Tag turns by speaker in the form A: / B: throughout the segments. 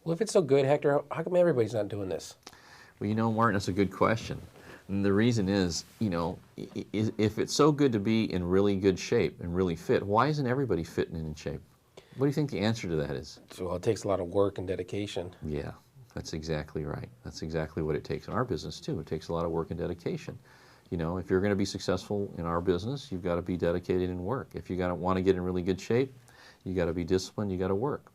A: Well, if it's so good, Hector, how come everybody's not doing this?
B: Well, you know, Martin, that's a good question. And the reason is, you know, if it's so good to be in really good shape and really fit, why isn't everybody fit and in shape? What do you think the answer to that is?
A: So it takes a lot of work and dedication.
B: Yeah, that's exactly right. That's exactly what it takes in our business, too. It takes a lot of work and dedication. You know, if you're going to be successful in our business, you've got to be dedicated in work. If you want to get in really good shape, you got to be disciplined, you got to work.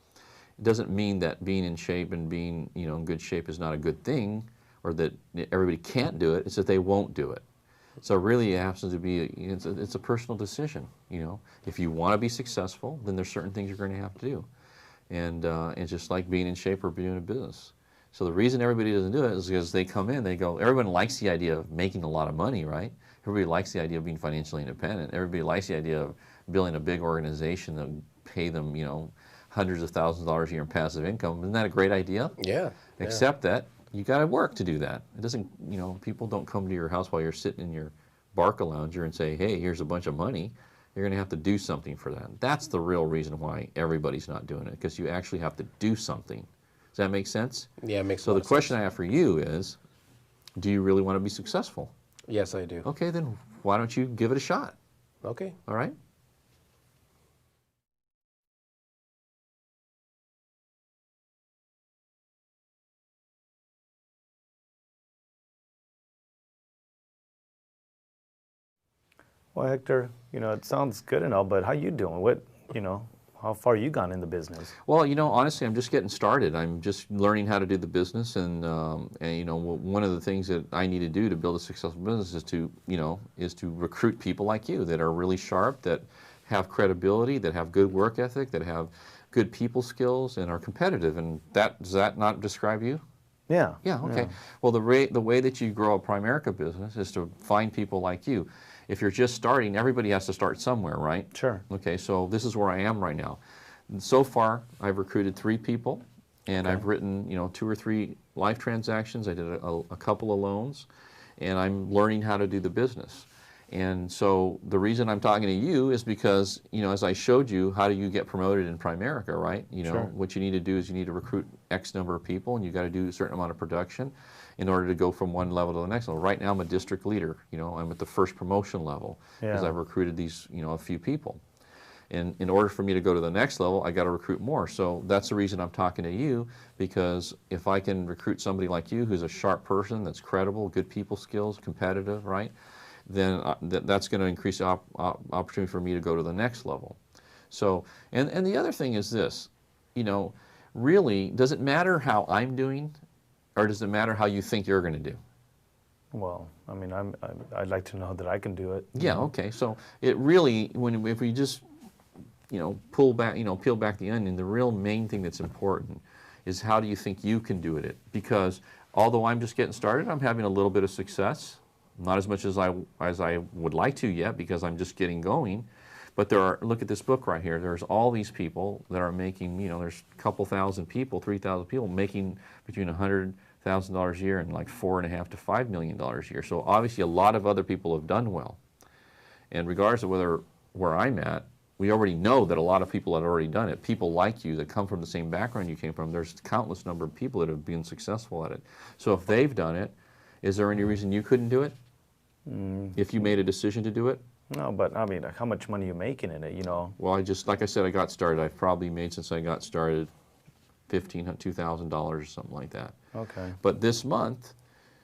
B: It doesn't mean that being in shape and being, you know, in good shape is not a good thing, or that everybody can't do it. It's that they won't do it. So really it happens to be, it's a personal decision, you know. If you want to be successful, then there's certain things you're going to have to do. And it's just like being in shape or being in a business. So the reason everybody doesn't do it is because they come in, they go, everyone likes the idea of making a lot of money, right? Everybody likes the idea of being financially independent. Everybody likes the idea of building a big organization that pay them, you know, hundreds of thousands of dollars a year in passive income. Isn't that a great idea?
A: Yeah.
B: Except that you got to work to do that. It doesn't, you know, people don't come to your house while you're sitting in your Barca lounger and say, hey, here's a bunch of money. You're going to have to do something for that. That's the real reason why everybody's not doing it, because you actually have to do something. Does that make sense?
A: Yeah, it makes
B: So
A: a lot
B: the
A: of
B: question
A: sense.
B: I have for you is, do you really want to be successful?
A: Yes, I do.
B: Okay, then why don't you give it a shot?
A: Okay.
B: All right?
C: Well, Hector, it sounds good and all, but how you doing? How far you gone in the business?
B: Well, you know, honestly, I'm just getting started. I'm just learning how to do the business, and you know, one of the things that I need to do to build a successful business is to, recruit people like you that are really sharp, that have credibility, that have good work ethic, that have good people skills, and are competitive. And does that not describe you?
C: Yeah.
B: Yeah, okay.
C: Yeah.
B: Well, the way that you grow a Primerica business is to find people like you. If you're just starting, everybody has to start somewhere, right?
C: Sure.
B: Okay, so this is where I am right now. And so far, I've recruited 3 people, and
C: Okay.
B: I've written, 2 or 3 life transactions. I did a couple of loans, and I'm learning how to do the business. And so the reason I'm talking to you is because, as I showed you, how do you get promoted in Primerica, right?
C: Sure.
B: What you need to do is you need to recruit X number of people, and you got to do a certain amount of production in order to go from one level to the next level. Right now, I'm a district leader. I'm at the first promotion level because
C: Yeah.
B: I've recruited these, a few people. And in order for me to go to the next level, I got to recruit more. So that's the reason I'm talking to you, because if I can recruit somebody like you who's a sharp person, that's credible, good people skills, competitive, right? Then that's going to increase the opportunity for me to go to the next level. So, and the other thing is this, really, does it matter how I'm doing, or does it matter how you think you're going to do?
C: Well, I mean, I'd like to know that I can do it.
B: Yeah, okay. So it really, if we just, peel back the onion, the real main thing that's important is how do you think you can do it? Because although I'm just getting started, I'm having a little bit of success. Not as much as I would like to yet, because I'm just getting going. But look at this book right here. There's all these people that are making, there's a couple thousand people, 3,000 people making between $100,000 a year and like $4.5 to $5 million a year. So obviously a lot of other people have done well. And regardless of where I'm at, we already know that a lot of people have already done it. People like you that come from the same background you came from. There's countless number of people that have been successful at it. So if they've done it, is there any reason you couldn't do it? If you made a decision to do it?
C: No, but I mean, how much money are you making in it,
B: Well, like I said, I got started. I've probably made, since I got started, $2,000 or something like that.
C: Okay.
B: But this month,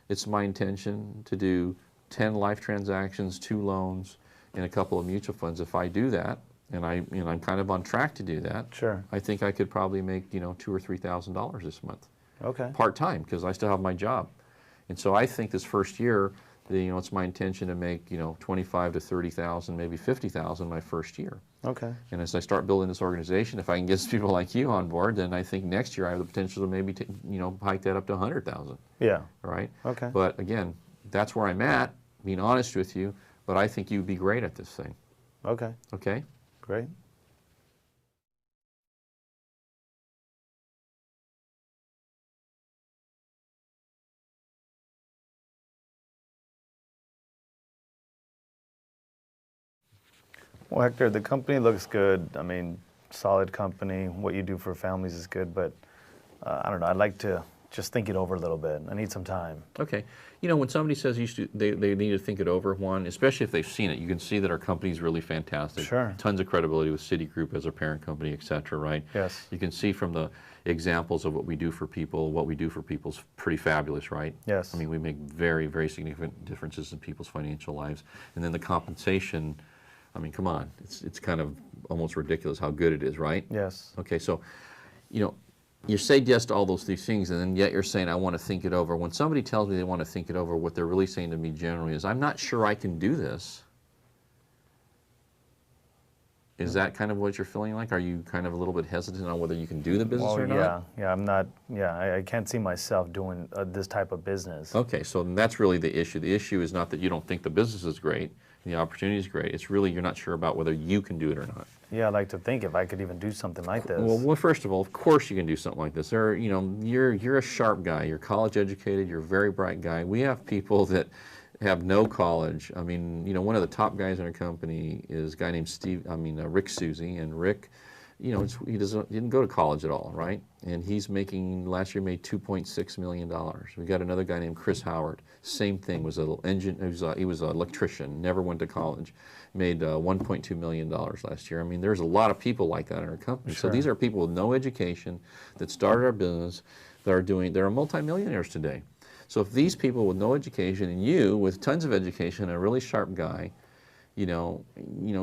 B: it's my intention to do 10 life transactions, 2 loans, and a couple of mutual funds. If I do that, and I'm kind of on track to do that,
C: Sure.
B: I think I could probably make, $2,000 or $3,000 this month.
C: Okay.
B: Part-time, because I still have my job. And so I think this first year, it's my intention to make, 25 to 30,000, maybe 50,000 my first year.
C: Okay.
B: And as I start building this organization, if I can get people like you on board, then I think next year I have the potential to maybe, hike that up to 100,000.
C: Yeah.
B: Right?
C: Okay.
B: But again, that's where I'm at, being honest with you, but I think you'd be great at this thing.
C: Okay.
B: Okay?
C: Great. Well, Hector, the company looks good. I mean, solid company. What you do for families is good, but I don't know. I'd like to just think it over a little bit. I need some time.
B: Okay. You know, when somebody says they need to think it over, Juan, especially if they've seen it, you can see that our company is really fantastic.
C: Sure.
B: Tons of credibility with Citigroup as our parent company, et cetera, right?
C: Yes.
B: You can see from the examples of what we do for people, what we do for people is pretty fabulous, right?
C: Yes.
B: I mean, we make very, very significant differences in people's financial lives. And then the compensation, I mean, come on, it's kind of almost ridiculous how good it is, right?
C: Yes.
B: Okay, so, you know, you say yes to all those three things, and then yet you're saying, I want to think it over. When somebody tells me they want to think it over, what they're really saying to me generally is, I'm not sure I can do this. Is that kind of what you're feeling like? Are you kind of a little bit hesitant on whether you can do the business or not?
C: Yeah, I'm not, I can't see myself doing this type of business.
B: Okay, so that's really the issue. The issue is not that you don't think the business is great, and the opportunity is great. It's really you're not sure about whether you can do it or not.
C: Yeah, I'd like to think if I could even do something like this.
B: Well, first of all, of course you can do something like this. You know, you're a sharp guy. You're college educated. You're a very bright guy. We have people that have no college. I mean, you know, one of the top guys in our company is a guy named Rick Susie, and Rick, you know, he didn't go to college at all, right? And he's making, last year made $2.6 million. We got another guy named Chris Howard. Same thing, he was an electrician, never went to college, made $1.2 million last year. I mean, there's a lot of people like that in our company.
C: Sure.
B: So these are people with no education that started our business, they're multimillionaires today. So if these people with no education and you with tons of education, a really sharp guy, you know,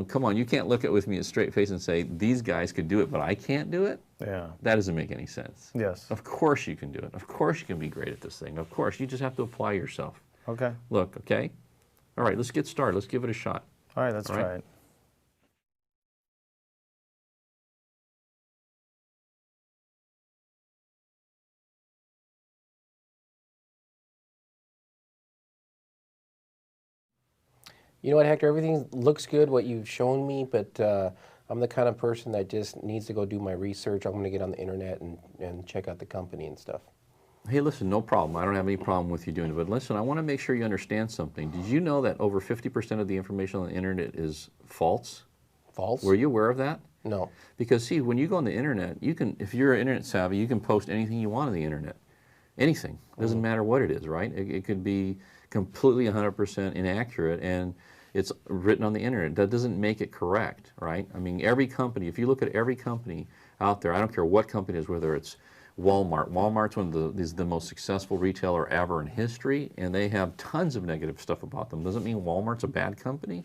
B: come on, you can't look at with me a straight face and say, these guys could do it, but I can't do it.
C: Yeah.
B: That doesn't make any sense.
C: Yes.
B: Of course you can do it. Of course you can be great at this thing. Of course, you just have to apply yourself.
C: Okay.
B: Look, okay? All right, let's get started. Let's give it a shot.
C: All right, let's try it.
A: You know what, Hector? Everything looks good, what you've shown me, but I'm the kind of person that just needs to go do my research. I'm going to get on the internet and check out the company and stuff.
B: Hey, listen, no problem. I don't have any problem with you doing it. But listen, I want to make sure you understand something. Did you know that over 50% of the information on the internet is false?
A: False?
B: Were you aware of that?
A: No.
B: Because, see, when you go on the internet, you can, if you're internet savvy, you can post anything you want on the internet. Anything. Doesn't matter what it is, right? It could be completely 100% inaccurate, and it's written on the internet. That doesn't make it correct, right? I mean, every company, if you look at every company out there, I don't care what company it is, whether it's Walmart. Walmart's is the most successful retailer ever in history, and they have tons of negative stuff about them. Doesn't mean Walmart's a bad company.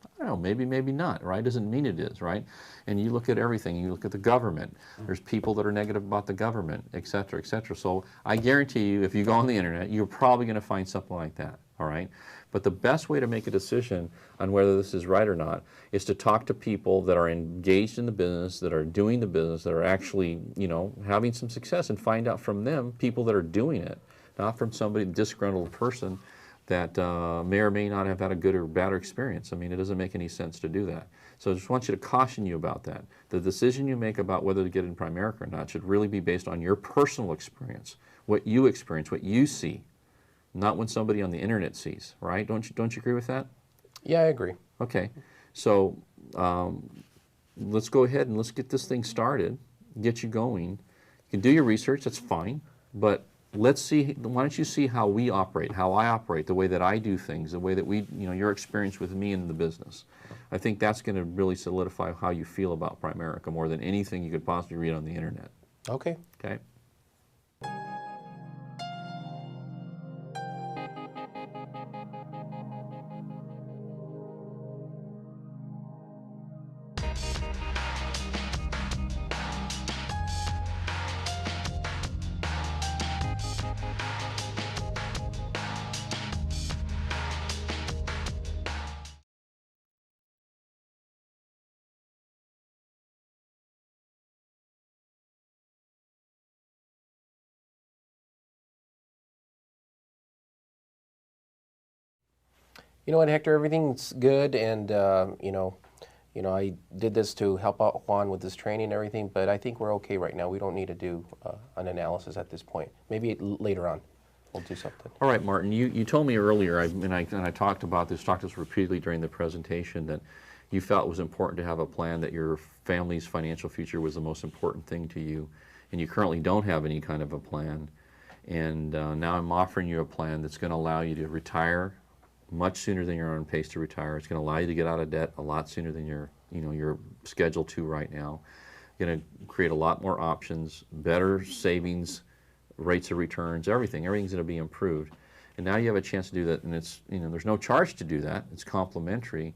B: I don't know, maybe, maybe not, right? Doesn't mean it is, right? And you look at everything, you look at the government, there's people that are negative about the government, et cetera, et cetera. So I guarantee you, if you go on the internet, you're probably going to find something like that, all right? But the best way to make a decision on whether this is right or not is to talk to people that are engaged in the business, that are doing the business, that are actually, you know, having some success, and find out from them, people that are doing it, not from somebody, disgruntled person that may or may not have had a good or bad experience. I mean, it doesn't make any sense to do that. So I just want you to caution you about that. The decision you make about whether to get in Primerica or not should really be based on your personal experience, what you experience, what you see, not what somebody on the internet sees, right? Don't you agree with that?
A: Yeah, I agree.
B: Okay, so let's go ahead and let's get this thing started, get you going. You can do your research, that's fine, but let's see, why don't you see how we operate, how I operate, the way that I do things, the way that we, you know, your experience with me in the business. I think that's going to really solidify how you feel about Primerica more than anything you could possibly read on the internet.
A: Okay.
B: Okay?
A: You know what, Hector? Everything's good, and you know, I did this to help out Juan with his training and everything, but I think we're okay right now. We don't need to do an analysis at this point. Maybe later on we'll do something.
B: All right, Martin, you told me earlier, and I talked about this, talked to this repeatedly during the presentation, that you felt it was important to have a plan, that your family's financial future was the most important thing to you. and you currently don't have any kind of a plan, and now I'm offering you a plan that's going to allow you to retire much sooner than you're on pace to retire. It's going to allow you to get out of debt a lot sooner than you're scheduled to right now. Going to create a lot more options, better savings, rates of returns, everything's going to be improved. And now you have a chance to do that, and it's, there's no charge to do that. It's complimentary.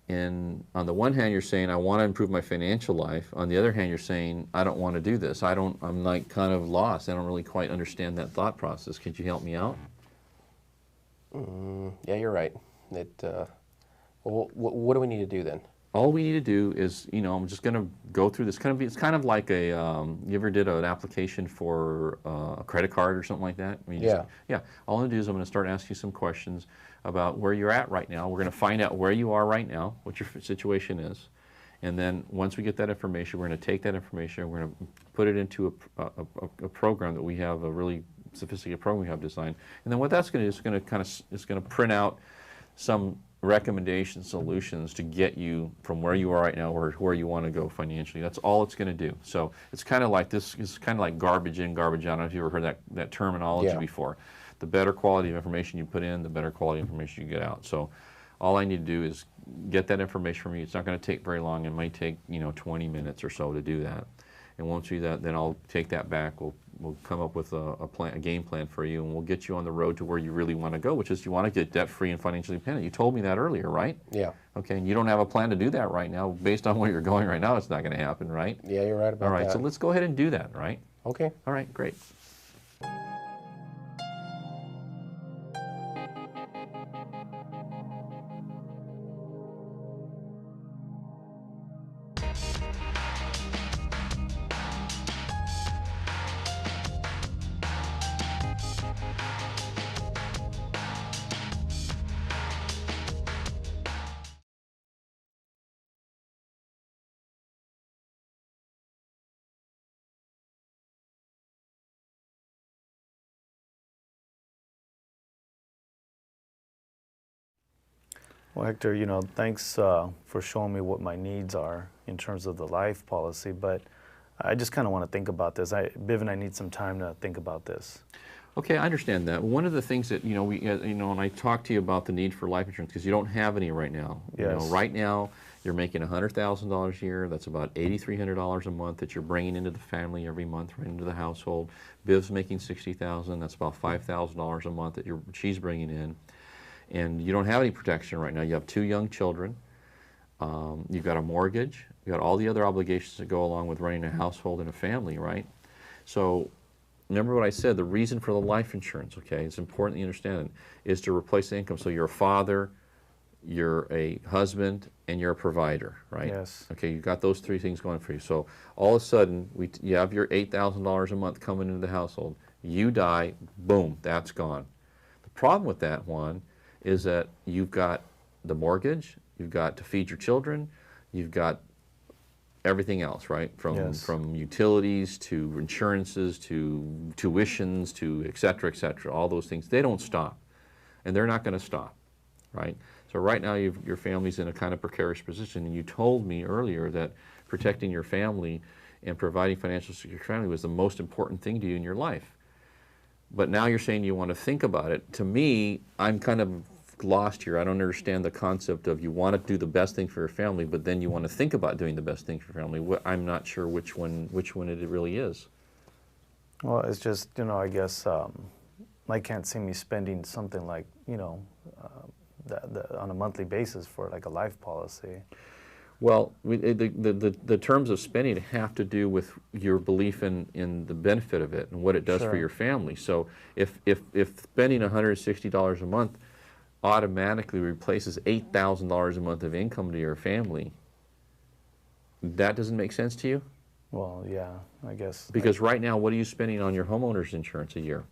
B: And on the one hand, you're saying, I want to improve my financial life. On the other hand, you're saying, I don't want to do this. I'm like kind of lost. I don't really quite understand that thought process. Could you help me out?
A: Yeah, you're right. What do we need to do then?
B: All we need to do is, I'm just going to go through this. It's kind of like you ever did an application for a credit card or something like that? Yeah. All I'm going to do is I'm going to start asking you some questions about where you're at right now. We're going to find out where you are right now, what your situation is. And then once we get that information, we're going to take that information and we're going to put it into a program that we have, a really sophisticated program we have designed. And then what that's going to do is it's going to print out some recommendation solutions to get you from where you are right now or where you want to go financially. That's all it's going to do. So it's kind of like this. It's kind of like garbage in, garbage out. I don't know if you ever heard that terminology before. The better quality of information you put in, the better quality of information you get out. So all I need to do is get that information from you. It's not going to take very long. It might take 20 minutes or so to do that. And once we do that, then I'll take that back. We'll come up with a game plan for you, and we'll get you on the road to where you really want to go, which is you want to get debt-free and financially independent. You told me that earlier, right?
A: Yeah.
B: Okay, and you don't have a plan to do that right now. Based on where you're going right now, it's not going to happen, right?
A: Yeah, you're right about that.
B: All right, so let's go ahead and do that, right?
A: Okay.
B: All right, great.
C: Well, Hector, thanks for showing me what my needs are in terms of the life policy, but I just kind of want to think about this. Biv and I need some time to think about this.
B: Okay, I understand that. One of the things that, and I talked to you about the need for life insurance because you don't have any right now.
C: Yes.
B: Right now, you're making $100,000 a year. That's about $8,300 a month that you're bringing into the family every month, right into the household. Biv's making $60,000. That's about $5,000 a month that she's bringing in. And you don't have any protection right now. You have 2 young children. You've got a mortgage. You've got all the other obligations that go along with running a household and a family, right? So remember what I said, the reason for the life insurance, okay, it's important that you understand it, is to replace the income. So you're a father, you're a husband, and you're a provider, right?
C: Yes.
B: Okay, you've got those 3 things going for you. So all of a sudden, you have your $8,000 a month coming into the household. You die, boom, that's gone. The problem with that, Juan, is that you've got the mortgage, you've got to feed your children, you've got everything else, right? From utilities to insurances to tuitions to et cetera, all those things. They don't stop, and they're not going to stop, right? So right now your family's in a kind of precarious position, and you told me earlier that protecting your family and providing financial security for your family was the most important thing to you in your life. But now you're saying you want to think about it. To me, I'm kind of lost here. I don't understand the concept of you want to do the best thing for your family, but then you want to think about doing the best thing for your family. I'm not sure which one it really is.
C: Well, it's just, I guess I can't see me spending something like, on a monthly basis for like a life policy.
B: Well, the terms of spending have to do with your belief in the benefit of it and what it does for your family. So if spending $160 a month automatically replaces $8,000 a month of income to your family, that doesn't make sense to you?
C: Well, yeah, I guess.
B: Because right now, what are you spending on your homeowner's insurance a year?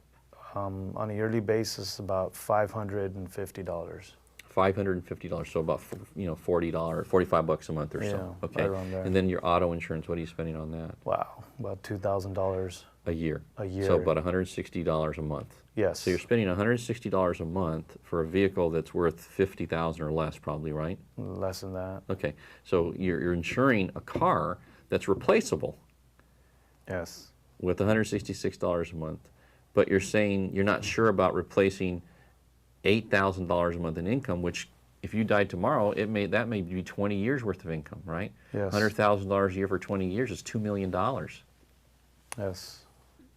C: On a yearly basis, about $550.
B: $550, so about $45 a month or so.
C: Yeah,
B: okay.
C: right around there.
B: And then your auto insurance, what are you spending on that?
C: Wow, about $2,000
B: a year.
C: A year.
B: So about $160 a month.
C: Yes.
B: So you're spending $160 a month for a vehicle that's worth $50,000 or less, probably, right?
C: Less than that.
B: Okay. So you're insuring a car that's replaceable.
C: Yes.
B: with $166 a month, but you're saying you're not sure about replacing $8,000 a month in income, which if you died tomorrow, that may be 20 years worth of income, right?
C: Yes.
B: $100,000 a year for 20 years is $2 million.
C: Yes.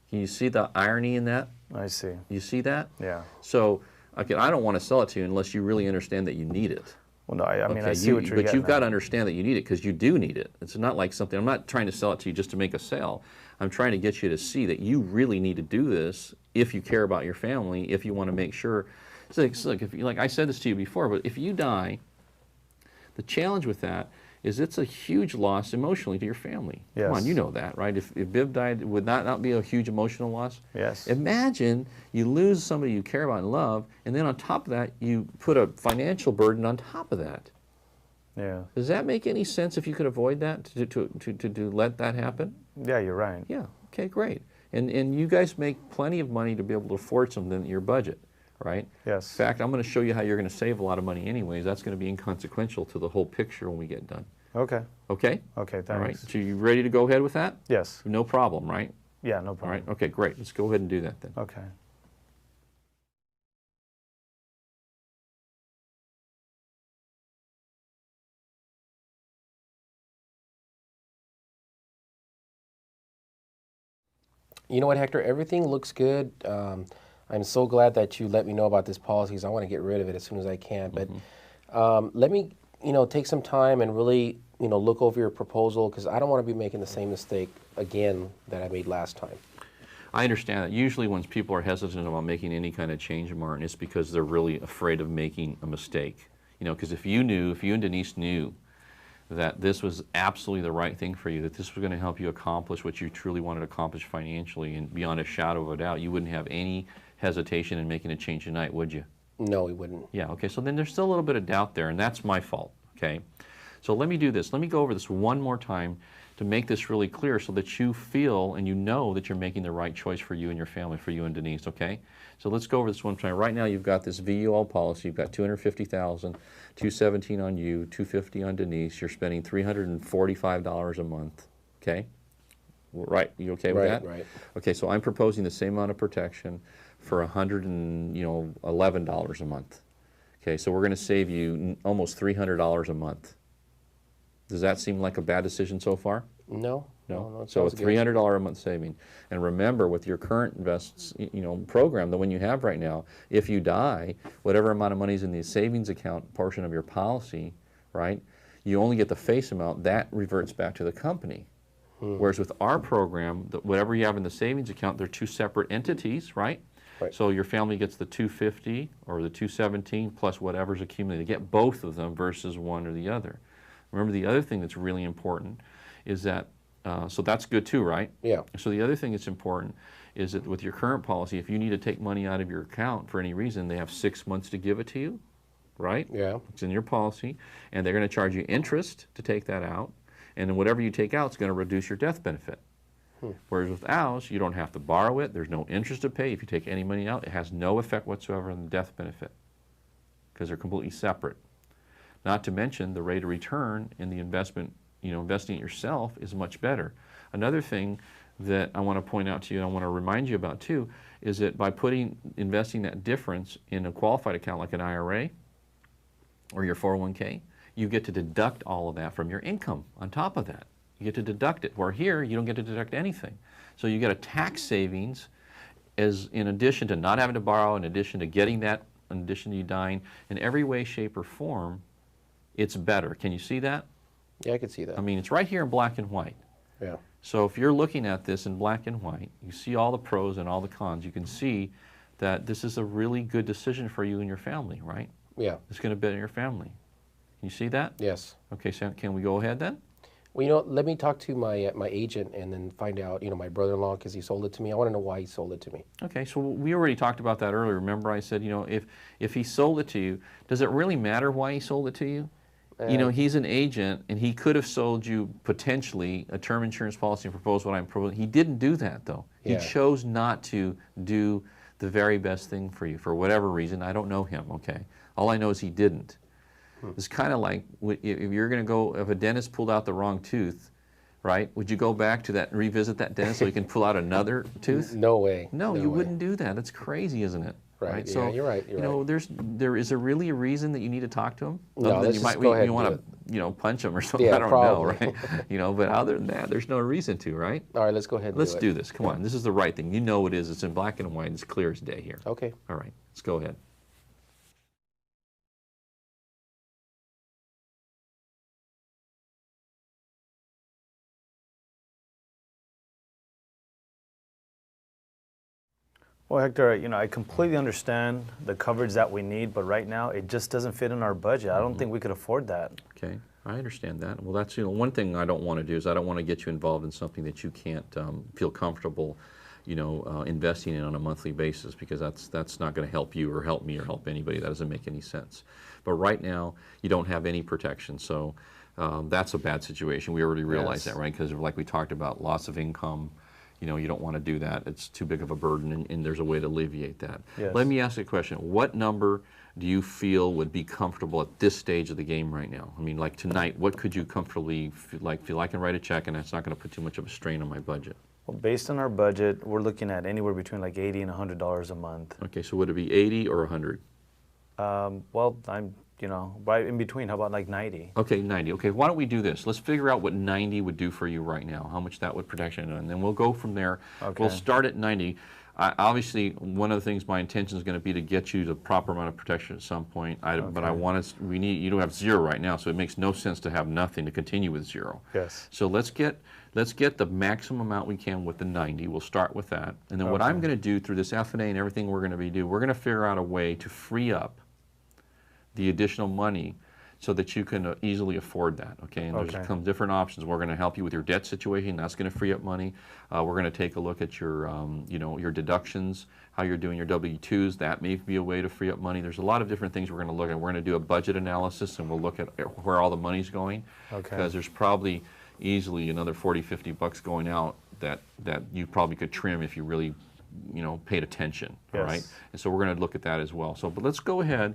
B: Can you see the irony in that?
C: I see.
B: You see that?
C: Yeah.
B: So, okay, I don't want to sell it to you unless you really understand that you need it.
C: Well, no, I mean,
B: Okay,
C: I see what you're
B: but
C: getting
B: you've got
C: at.
B: to understand that you need it because you do need it. It's not like something, I'm not trying to sell it to you just to make a sale. I'm trying to get you to see that you really need to do this if you care about your family, if you want to make sure. So, look, if you, like I said this to you before, but if you die, the challenge with that is it's a huge loss emotionally to your family.
C: Yes.
B: Come on, you know that, right? If Biv died, would that not be a huge emotional loss?
C: Yes.
B: Imagine you lose somebody you care about and love, and then on top of that, you put a financial burden on top of that.
C: Yeah.
B: Does that make any sense if you could avoid that, to let that happen?
C: Yeah, you're right.
B: Yeah, okay, great. And you guys make plenty of money to be able to afford something in your budget, right?
C: Yes.
B: In fact, I'm going to show you how you're going to save a lot of money anyways. That's going to be inconsequential to the whole picture when we get done.
C: Okay.
B: Okay?
C: Okay, thanks.
B: All right, so you ready to go ahead with that?
C: Yes.
B: No problem, right?
C: Yeah, no
B: All
C: problem.
B: right, okay, great. Let's go ahead and do that then.
C: Okay.
A: You know what, Hector? Everything looks good. I'm so glad that you let me know about this policy because I want to get rid of it as soon as I can. But let me, take some time and really, look over your proposal because I don't want to be making the same mistake again that I made last time.
B: I understand that. Usually when people are hesitant about making any kind of change, Martin, it's because they're really afraid of making a mistake. Because if you and Denise knew that this was absolutely the right thing for you, that this was going to help you accomplish what you truly wanted to accomplish financially, and beyond a shadow of a doubt, you wouldn't have any hesitation in making a change tonight, would you?
A: No, we wouldn't.
B: Yeah, okay, so then there's still a little bit of doubt there, and that's my fault, okay? So let me do this. Let me go over this one more time to make this really clear so that you feel and you know that you're making the right choice for you and your family, for you and Denise, okay? So let's go over this one time. Right now you've got this VUL policy. You've got $250,000, $217 on you, $250 on Denise. You're spending $345 a month, okay? Right, you okay with that?
A: Right.
B: Okay, so I'm proposing the same amount of protection for $111 a month. Okay, so we're going to save you almost $300 a month. Does that seem like a bad decision so far?
A: No.
B: No. So a $300 a month saving. And remember, with your current program, the one you have right now, if you die, whatever amount of money is in the savings account portion of your policy, right, you only get the face amount. That reverts back to the company. Whereas with our program, whatever you have in the savings account, they're two separate entities, right?
A: Right.
B: So your family gets the $250 or the $217 plus whatever's accumulated. They get both of them versus one or the other. Remember, the other thing that's really important is that, so that's good too, right?
A: Yeah.
B: So the other thing that's important is that with your current policy, if you need to take money out of your account for any reason, they have 6 months to give it to you, right?
A: Yeah.
B: It's in your policy, and they're going to charge you interest to take that out, and then whatever you take out is going to reduce your death benefit. Whereas with ours, you don't have to borrow it. There's no interest to pay. If you take any money out, it has no effect whatsoever on the death benefit because they're completely separate. Not to mention the rate of return in the investment, investing it yourself is much better. Another thing that I want to point out to you and I want to remind you about too is that by investing that difference in a qualified account like an IRA or your 401k, you get to deduct all of that from your income on top of that. You get to deduct it, where here you don't get to deduct anything. So you get a tax savings as in addition to not having to borrow, in addition to getting that, in addition to you dying, in every way, shape, or form, it's better. Can you see that?
A: Yeah, I could see that.
B: I mean, it's right here in black and white.
A: Yeah.
B: So if you're looking at this in black and white, you see all the pros and all the cons. You can see that this is a really good decision for you and your family, right?
A: Yeah.
B: It's going to benefit your family. Can you see that?
A: Yes.
B: Okay, so can we go ahead then?
A: Well, let me talk to my agent and then find out, my brother-in-law, because he sold it to me. I want to know why he sold it to me.
B: Okay, so we already talked about that earlier. Remember I said, if he sold it to you, does it really matter why he sold it to you? He's an agent, and he could have sold you potentially a term insurance policy and proposed what I'm proposing. He didn't do that, though. He
A: Yeah.
B: chose not to do the very best thing for you for whatever reason. I don't know him, okay? All I know is he didn't. It's kind of like if you're going to go, if a dentist pulled out the wrong tooth, right? Would you go back to that, revisit that dentist so you can pull out another tooth?
A: No way.
B: No,
A: No
B: you
A: way.
B: wouldn't do that. That's crazy, isn't it?
A: Right. Yeah,
B: So,
A: you're right. You're right.
B: there is really a reason that you need to talk to him?
A: No,
B: Other than
A: let's
B: you
A: just
B: might,
A: go ahead
B: you
A: and do
B: want to, punch him or something.
A: Yeah,
B: I don't
A: probably.
B: know, right? But other than that, there's no reason to, right?
A: All right, let's go ahead and
B: Let's
A: do it.
B: do this. Come on. This is the right thing. You know it is. It's in black and white. It's clear as day here.
A: Okay.
B: All right. Let's go ahead.
C: Well, Hector, I completely understand the coverage that we need, but right now it just doesn't fit in our budget. I don't think we could afford that.
B: Okay, I understand that. Well, that's, one thing I don't want to do is I don't want to get you involved in something that you can't feel comfortable, investing in on a monthly basis, because that's not going to help you or help me or help anybody. That doesn't make any sense. But right now, you don't have any protection, so that's a bad situation. We already realize
A: Yes.
B: that, right? Because like we talked about, loss of income, you don't want to do that. It's too big of a burden, and there's a way to alleviate that.
C: Yes.
B: Let me ask you a question. What number do you feel would be comfortable at this stage of the game right now? I mean, like tonight, what could you comfortably feel I can write a check and it's not going to put too much of a strain on my budget?
C: Well, based on our budget, we're looking at anywhere between like $80 and $100 a month.
B: Okay, so would it be 80 or 100?
C: Well, I'm, right in between. How about like 90?
B: Okay, 90. Okay, why don't we do this? Let's figure out what 90 would do for you right now, how much that would protect you, and then we'll go from there.
C: Okay.
B: We'll start at 90. Obviously, one of the things my intention is going to be to get you the proper amount of protection at some point. But I want us, you don't have zero right now, so it makes no sense to have nothing, to continue with zero.
C: Yes.
B: So let's get the maximum amount we can with the 90. We'll start with that. And then what I'm going to do through this F&A and everything we're going to be doing, we're going to figure out a way to free up the additional money so that you can easily afford that, okay? And there's some different options. We're going to help you with your debt situation. That's going to free up money. We're going to take a look at your, your deductions, how you're doing your W-2s. That may be a way to free up money. There's a lot of different things we're going to look at. We're going to do a budget analysis, and we'll look at where all the money's going. Okay. Because there's probably easily another 40, 50 bucks going out that you probably could trim if you really, paid attention, all right? And so we're going to look at that as well. So, but let's go ahead.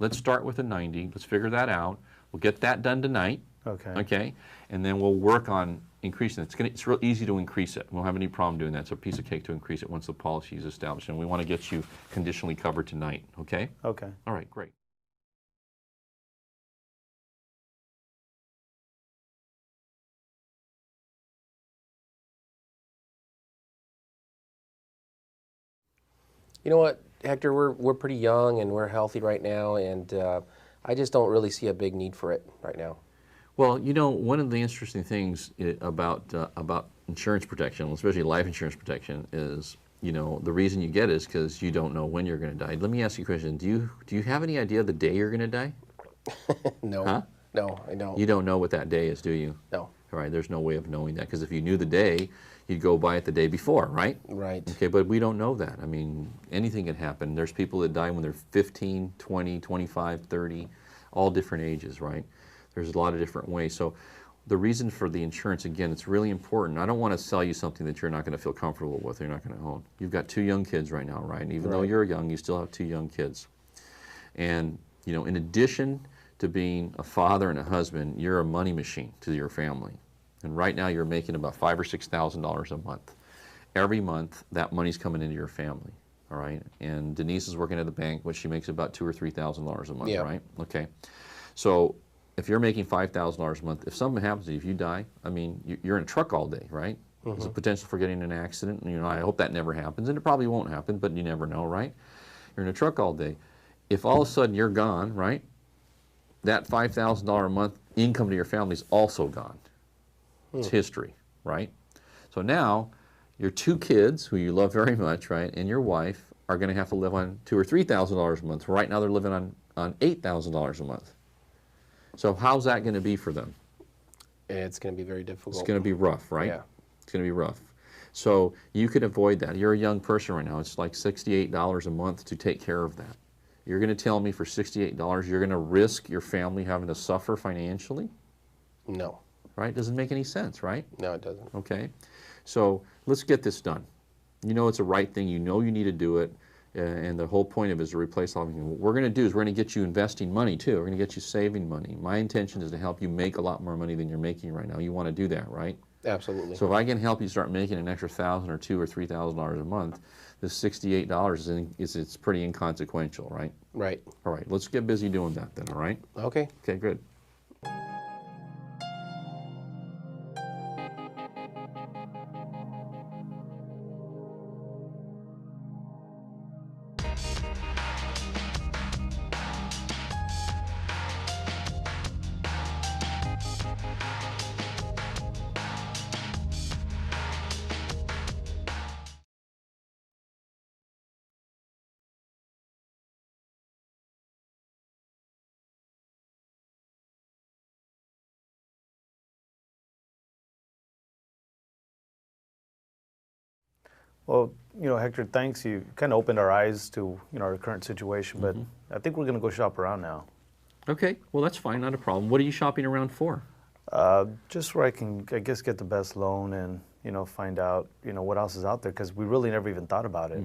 B: Let's start with a 90. Let's figure that out. We'll get that done tonight. Okay. Okay. And then we'll work on increasing it. It's real easy to increase it. We won't have any problem doing that. It's a piece of cake to increase it once the policy is established. And we want to get you conditionally covered tonight. Okay?
C: Okay.
B: All right, great.
A: You know what, Hector, we're pretty young and we're healthy right now, and I just don't really see a big need for it right now.
B: Well, one of the interesting things about insurance protection, especially life insurance protection, is the reason you get it is because you don't know when you're going to die. Let me ask you a question. Do you have any idea the day you're going to die?
A: No.
B: Huh?
A: No, I don't.
B: You don't know what that day is, do you?
A: No.
B: All right. There's no way of knowing that, because if you knew the day, you'd go by it the day before, right?
A: Right.
B: Okay, but we don't know that. I mean, anything can happen. There's people that die when they're 15, 20, 25, 30, all different ages, right? There's a lot of different ways. So the reason for the insurance, again, it's really important. I don't want to sell you something that you're not going to feel comfortable with, or you're not going to own. You've got 2 young kids right now, right? And even though you're young, you still have 2 young kids. And, in addition to being a father and a husband, you're a money machine to your family. And right now you're making about $5,000 or $6,000 a month. Every month, that money's coming into your family, all right? And Denise is working at the bank, but she makes about $2,000 or $3,000 a month, right? Okay. So if you're making $5,000 a month, if something happens to you, if you die, I mean, you're in a truck all day, right? There's a potential for getting in an accident. And, I hope that never happens, and it probably won't happen, but you never know, right? You're in a truck all day. If all of a sudden you're gone, right, that $5,000 a month income to your family is also gone. It's history, right? So now your 2 kids, who you love very much, right, and your wife are going to have to live on $2,000 or $3,000 a month. Right now they're living on $8,000 a month. So how's that going to be for them?
A: It's going to be very difficult.
B: It's going to be rough, right?
A: Yeah.
B: It's going to be rough. So you could avoid that. You're a young person right now. It's like $68 a month to take care of that. You're going to tell me for $68 you're going to risk your family having to suffer financially?
A: No.
B: Right? Doesn't make any sense, right?
A: No, it doesn't.
B: Okay. So let's get this done. It's a right thing. You need to do it. And the whole point of it is to replace all of it. What we're going to do is we're going to get you investing money, too. We're going to get you saving money. My intention is to help you make a lot more money than you're making right now. You want to do that, right?
A: Absolutely.
B: So if I can help you start making an extra $1,000 or $2,000 or $3,000 a month, this $68 it's pretty inconsequential, right?
A: Right.
B: All right, let's get busy doing that then, all right?
A: Okay.
B: Okay, good.
C: Well, Hector, thanks. You kind of opened our eyes to, our current situation, but I think we're going to go shop around now.
B: Okay, well that's fine, not a problem. What are you shopping around for?
C: Just where I can, I guess, get the best loan and, find out, what else is out there, because we really never even thought about it.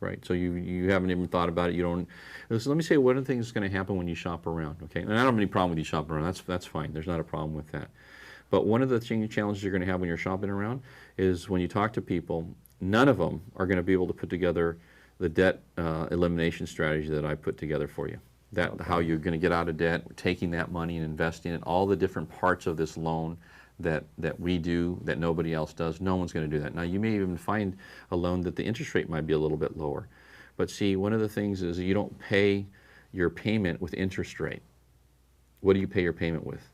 B: Right, so you haven't even thought about it, you don't, so let me say one of the things that's going to happen when you shop around, okay? And I don't have any problem with you shopping around, that's fine, there's not a problem with that. But one of the challenges you're going to have when you're shopping around is when you talk to people, none of them are going to be able to put together the debt elimination strategy that I put together for you. How you're going to get out of debt, taking that money and investing in all the different parts of this loan that we do that nobody else does. No one's going to do that. Now you may even find a loan that the interest rate might be a little bit lower. But see, one of the things is you don't pay your payment with interest rate. What do you pay your payment with?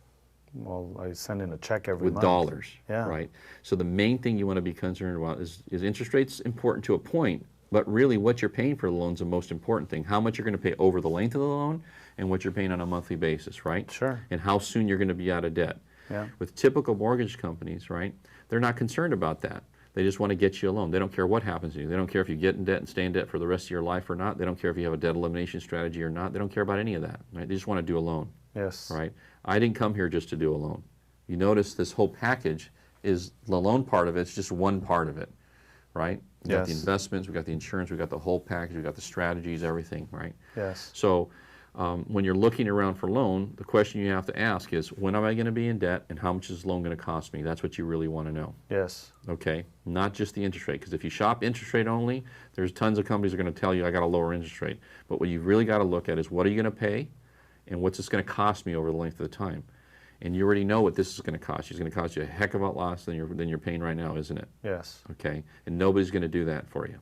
C: Well, I send in a check every
B: With
C: month.
B: dollars,
C: Yeah.
B: right? So the main thing you want to be concerned about is interest rates important to a point, but really what you're paying for the loan is the most important thing. How much you're going to pay over the length of the loan and what you're paying on a monthly basis, right?
C: Sure.
B: And how soon you're going to be out of debt.
C: Yeah.
B: With typical mortgage companies, right, they're not concerned about that. They just want to get you a loan. They don't care what happens to you. They don't care if you get in debt and stay in debt for the rest of your life or not. They don't care if you have a debt elimination strategy or not. They don't care about any of that, right? They just want to do a loan.
C: Yes.
B: Right? I didn't come here just to do a loan. You notice this whole package is the loan part of it. It's just one part of it, right? We got the
C: Yes.
B: investments, we got the insurance, we got the whole package, we got the strategies, everything, right?
C: Yes.
B: So when you're looking around for loan, the question you have to ask is, when am I going to be in debt and how much is the loan going to cost me? That's what you really want to know.
C: Yes.
B: Okay, not just the interest rate, because if you shop interest rate only, there's tons of companies that are going to tell you I got a lower interest rate. But what you've really got to look at is, what are you going to pay and what's this going to cost me over the length of the time? And you already know what this is going to cost you. It's going to cost you a heck of a lot less than you're paying right now, isn't it?
C: Yes.
B: Okay, and nobody's going to do that for you.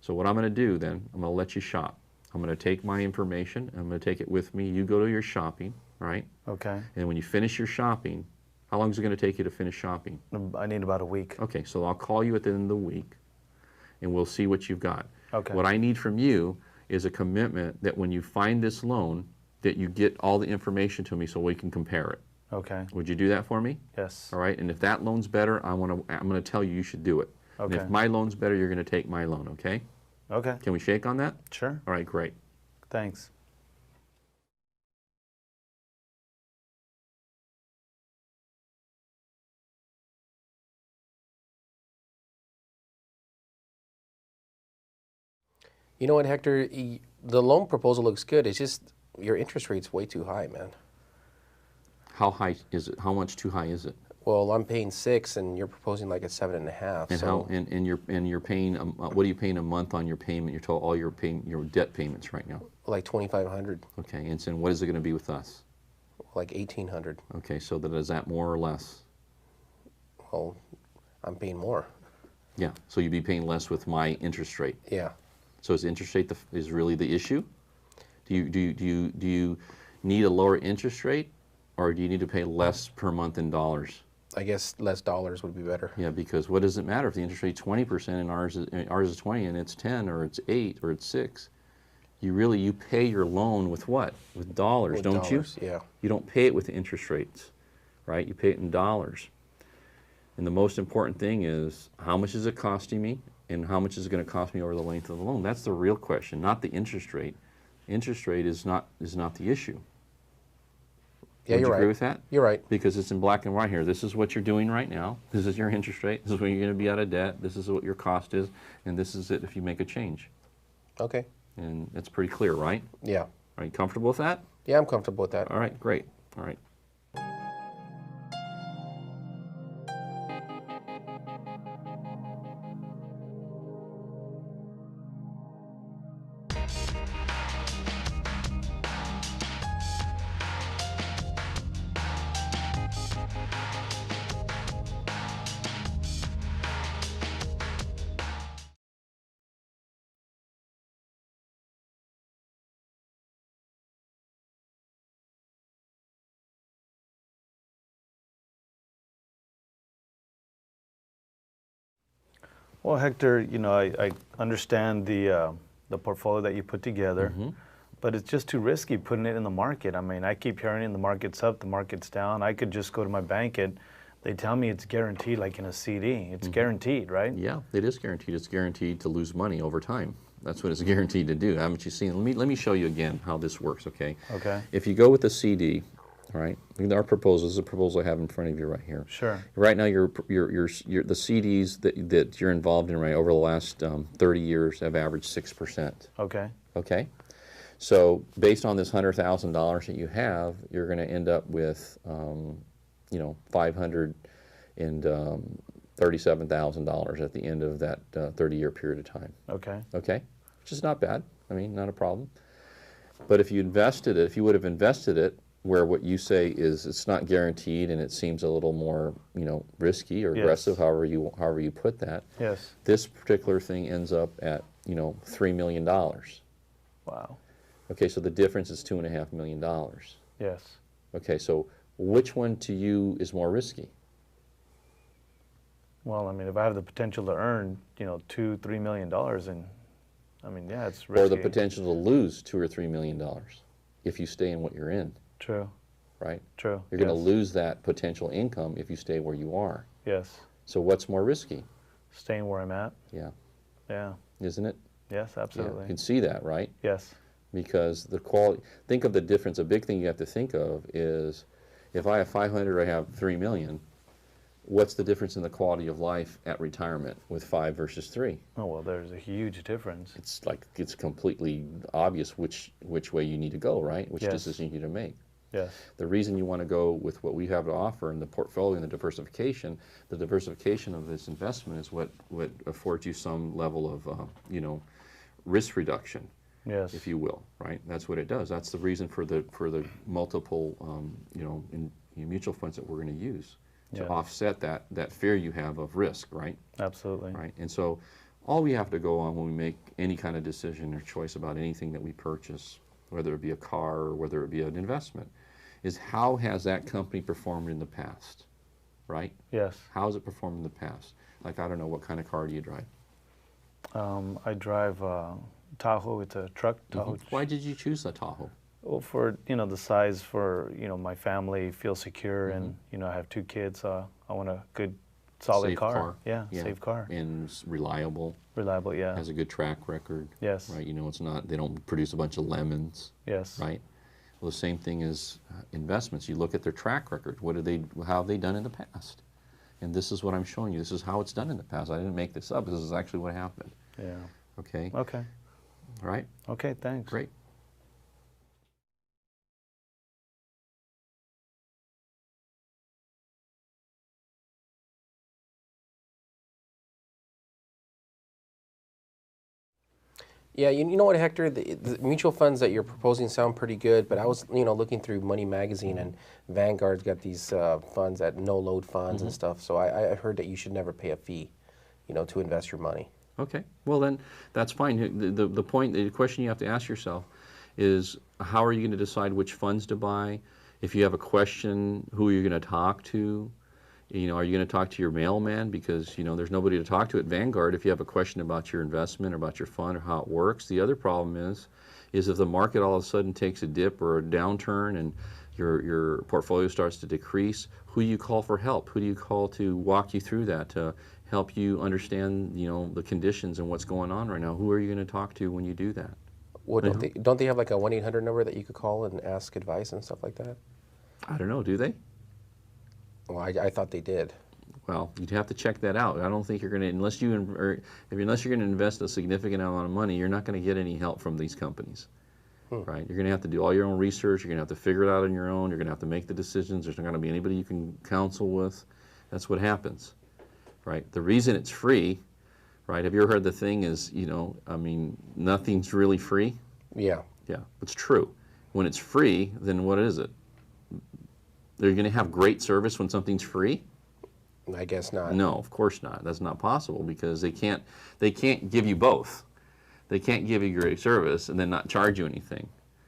B: So what I'm going to do then, I'm going to let you shop. I'm going to take my information, and I'm going to take it with me. You go to your shopping, right?
C: Okay.
B: And when you finish your shopping, how long is it going to take you to finish shopping?
C: I need about a week.
B: Okay, so I'll call you at the end of the week, and we'll see what you've got.
C: Okay.
B: What I need from you is a commitment that when you find this loan, that you get all the information to me so we can compare it.
C: Okay.
B: Would you do that for me?
C: Yes.
B: All right, and if that loan's better, I'm going to tell you should do it. And
C: Okay.
B: if my loan's better, you're going to take my loan, okay?
C: Okay.
B: Can we shake on that?
C: Sure.
B: All right, great.
C: Thanks.
A: You know what, Hector? The loan proposal looks good. It's just your interest rate's way too high, man.
B: How high is it? How much too high is it?
A: Well, I'm paying 6, and you're proposing like a 7.5.
B: And
A: so
B: how? And you're paying. What are you paying a month on your payment? Your total, all your debt payments right now.
A: like 2,500,
B: Okay, and so what is it going to be with us?
A: like 1,800.
B: Okay, so is that more or less?
A: Well, I'm paying more.
B: Yeah. So you'd be paying less with my interest rate.
A: Yeah.
B: So is interest rate is really the issue? Do you need a lower interest rate, or do you need to pay less per month in dollars?
A: I guess less dollars would be better.
B: Yeah, because what does it matter if the interest rate's 20% and ours is 20 and it's 10 or it's 8 or it's 6? You pay your loan with what? With dollars,
A: With
B: don't
A: dollars,
B: you?
A: yeah.
B: You don't pay it with the interest rates, right? You pay it in dollars. And the most important thing is, how much is it costing me and how much is it going to cost me over the length of the loan? That's the real question, not the interest rate. Interest rate is not the issue.
A: Yeah,
B: Would
A: you're
B: you
A: right.
B: agree with that?
A: You're right.
B: Because it's in black and white here. This is what you're doing right now. This is your interest rate. This is when you're going to be out of debt. This is what your cost is. And this is it if you make a change.
A: Okay.
B: And it's pretty clear, right?
A: Yeah.
B: Are you comfortable with that?
A: Yeah, I'm comfortable with that.
B: All right, great. All right.
C: Well, Hector, you know, I understand the portfolio that you put together, but it's just too risky putting it in the market. I mean, I keep hearing the market's up, the market's down. I could just go to my bank and they tell me it's guaranteed, like in a CD. It's guaranteed, right?
B: Yeah, it is guaranteed. It's guaranteed to lose money over time. That's what it's guaranteed to do. Haven't you seen? Let me show you again how this works, okay?
C: Okay.
B: If you go with the CD, right? Our proposal is a proposal I have in front of you right here.
C: Sure.
B: Right now, the CDs that you're involved in, right, over the last 30 years have averaged 6%.
C: Okay.
B: Okay. So based on this $100,000 that you have, you're going to end up with, you know, $537,000 at the end of that 30-year period of time.
C: Okay.
B: Okay, which is not bad. I mean, not a problem. But if you invested it, if you would have invested it where what you say is it's not guaranteed and it seems a little more, you know, risky or aggressive, however you put that.
C: Yes.
B: This particular thing ends up at, you know, $3 million.
C: Wow.
B: Okay, so the difference is $2.5 million.
C: Yes.
B: Okay, so which one to you is more risky?
C: Well, I mean, if I have the potential to earn, you know, $2-3 million, and I mean, yeah, it's risky.
B: Or the potential to lose $2 or $3 million if you stay in what you're in,
C: True.
B: right?
C: True.
B: You're going to lose that potential income if you stay where you are.
C: Yes.
B: So what's more risky?
C: Staying where I'm at.
B: Yeah.
C: Yeah.
B: Isn't it?
C: Yes,
B: Yeah.
C: absolutely.
B: You can see that, right?
C: Yes.
B: Because the quality, think of the difference. A big thing you have to think of is if I have 500, I have 3 million. What's the difference in the quality of life at retirement with 5 versus 3?
C: Oh, well, there's a huge difference.
B: It's like it's completely obvious which way you need to go, right? Which
C: Yes.
B: decision you need to make.
C: Yes.
B: The reason you want to go with what we have to offer in the portfolio and the diversification of this investment is what affords you some level of you know, risk reduction,
C: Yes.
B: if you will, right? That's what it does. That's the reason for the multiple you know, in mutual funds that we're going to use to
C: Yeah.
B: offset that fear you have of risk, right?
C: Absolutely.
B: Right. And so all we have to go on when we make any kind of decision or choice about anything that we purchase, whether it be a car or whether it be an investment, is how has that company performed in the past, right?
C: Yes.
B: How has it performed in the past? Like, I don't know, what kind of car do you drive?
C: I drive Tahoe. It's a truck. Tahoe.
B: Why did you choose a Tahoe?
C: Well, for, you know, the size, for, you know, my family feel secure, and, you know, I have 2 kids. I want a good, solid
B: Safe
C: car. Yeah,
B: Yeah.
C: safe car.
B: And reliable,
C: Reliable, yeah.
B: has a good track record,
C: Yes.
B: right? You know, it's not, they don't produce a bunch of lemons,
C: Yes.
B: right? Well, the same thing as investments. You look at their track record. How have they done in the past? And this is what I'm showing you. This is how it's done in the past. I didn't make this up. This is actually what happened.
C: Yeah.
B: Okay?
C: Okay.
B: All right?
C: Okay, thanks.
B: Great.
A: Yeah, you know what, Hector? The mutual funds that you're proposing sound pretty good, but I was, you know, looking through Money Magazine, and Vanguard's got these funds at no-load funds and stuff. So I heard that you should never pay a fee, you know, to invest your money.
B: Okay. Well, then that's fine. The question you have to ask yourself is, how are you going to decide which funds to buy? If you have a question, who are you going to talk to? You know, are you going to talk to your mailman? Because, you know, there's nobody to talk to at Vanguard if you have a question about your investment or about your fund or how it works. The other problem is if the market all of a sudden takes a dip or a downturn and your portfolio starts to decrease, who do you call for help? Who do you call to walk you through that, to help you understand, you know, the conditions and what's going on right now? Who are you going to talk to when you do that?
A: Well, don't they have like a 1-800 number that you could call and ask advice and stuff like that?
B: I don't know. Do they?
A: Well, I thought they did.
B: Well, you'd have to check that out. I don't think you're going to, unless you're going to invest a significant amount of money, you're not going to get any help from these companies, right? You're going to have to do all your own research. You're going to have to figure it out on your own. You're going to have to make the decisions. There's not going to be anybody you can counsel with. That's what happens, right? The reason it's free, right? Have you ever heard the thing is, you know, I mean, nothing's really free?
A: Yeah.
B: Yeah, it's true. When it's free, then what is it? They're going to have great service when something's free?
A: I guess not.
B: No, of course not. That's not possible because they can't give you both. They can't give you great service and then not charge you anything.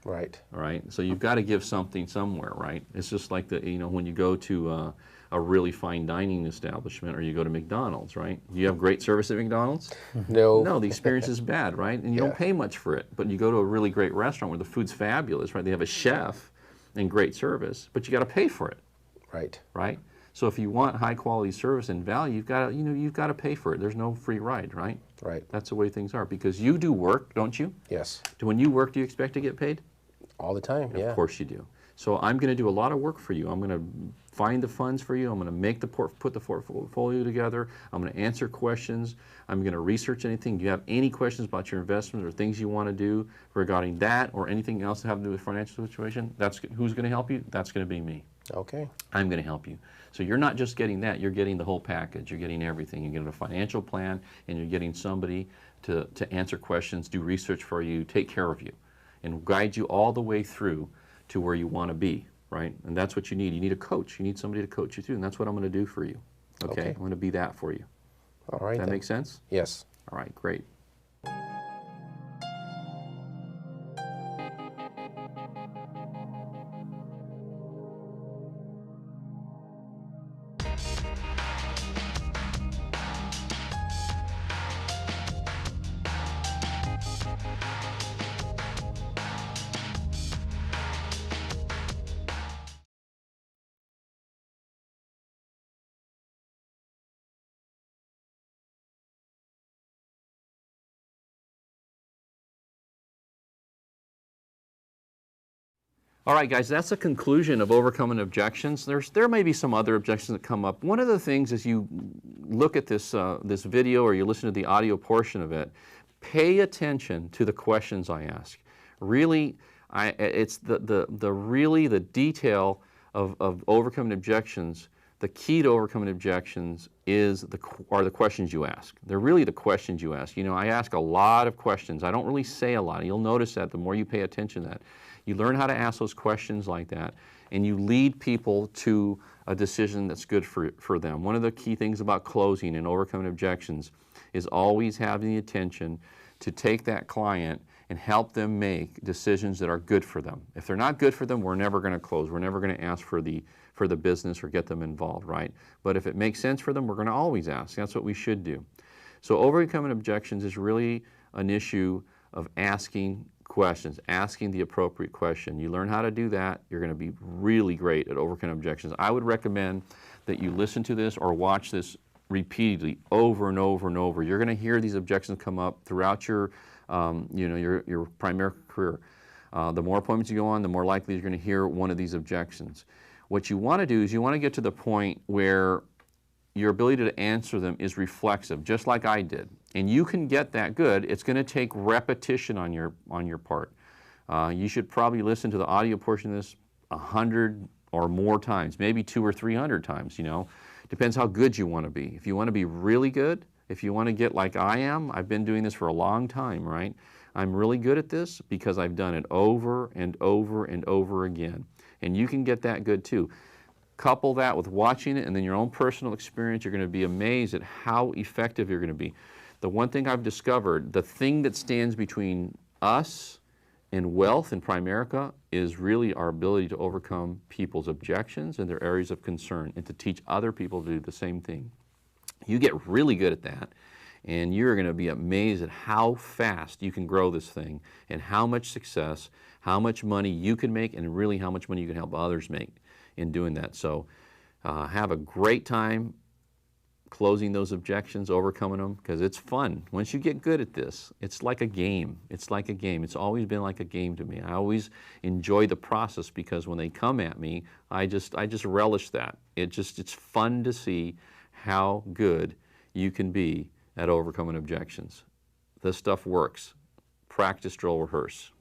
A: Right.
B: All right, so you've got to give something somewhere, right? It's just like when you go to a really fine dining establishment or you go to McDonald's, right? You have great service at McDonald's?
A: No.
B: No, the experience is bad, right? And you don't pay much for it. But you go to a really great restaurant where the food's fabulous, right? They have a chef and great service, but you got to pay for it,
A: Right.
B: right? So if you want high quality service and value, you've got to pay for it. There's no free ride, right?
A: Right.
B: That's the way things are, because you do work, don't you?
A: Yes.
B: When you work, do you expect to get paid?
A: All the time. Yeah.
B: Of course you do. So I'm going to do a lot of work for you. I'm going to find the funds for you. I'm going to put the portfolio together. I'm going to answer questions. I'm going to research anything. Do you have any questions about your investment or things you want to do regarding that or anything else to have to do with financial situation? Who's going to help you? That's going to be me.
A: Okay.
B: I'm going to help you. So you're not just getting that, you're getting the whole package. You're getting everything. You're getting a financial plan, and you're getting somebody to answer questions, do research for you, take care of you, and guide you all the way through to where you want to be, right? And that's what you need. You need a coach. You need somebody to coach you through, and that's what I'm going to do for you. Okay? I'm going to be that for you.
A: All right.
B: Does that make sense?
A: Yes.
B: All right, great. All right, guys, that's the conclusion of overcoming objections. There may be some other objections that come up. One of the things as you look at this, this video or you listen to the audio portion of it, pay attention to the questions I ask. Really, it's the detail of overcoming objections. The key to overcoming objections are the questions you ask. They're really the questions you ask. You know, I ask a lot of questions. I don't really say a lot. You'll notice that the more you pay attention to that. You learn how to ask those questions like that, and you lead people to a decision that's good for them. One of the key things about closing and overcoming objections is always having the intention to take that client and help them make decisions that are good for them. If they're not good for them, we're never going to close. We're never going to ask for the business or get them involved, right? But if it makes sense for them, we're going to always ask. That's what we should do. So overcoming objections is really an issue of asking questions, asking the appropriate question. You learn how to do that, you're going to be really great at overcoming objections. I would recommend that you listen to this or watch this repeatedly over and over and over. You're going to hear these objections come up throughout your primary career. The more appointments you go on, the more likely you're going to hear one of these objections. What you want to do is you want to get to the point where your ability to answer them is reflexive, just like I did. And you can get that good. It's going to take repetition on your part. You should probably listen to the audio portion of this 100 or more times, maybe 200 or 300 times, you know. Depends how good you want to be. If you want to be really good, if you want to get like I am, I've been doing this for a long time, right? I'm really good at this because I've done it over and over and over again. And you can get that good too. Couple that with watching it and then your own personal experience, you're going to be amazed at how effective you're going to be. The one thing I've discovered, the thing that stands between us and wealth in Primerica is really our ability to overcome people's objections and their areas of concern and to teach other people to do the same thing. You get really good at that, and you're going to be amazed at how fast you can grow this thing and how much success, how much money you can make, and really how much money you can help others make in doing that. So have a great time closing those objections, overcoming them, because it's fun. Once you get good at this, it's like a game. It's like a game. It's always been like a game to me. I always enjoy the process because when they come at me, I just relish that. It's fun to see how good you can be at overcoming objections. This stuff works. Practice, drill, rehearse.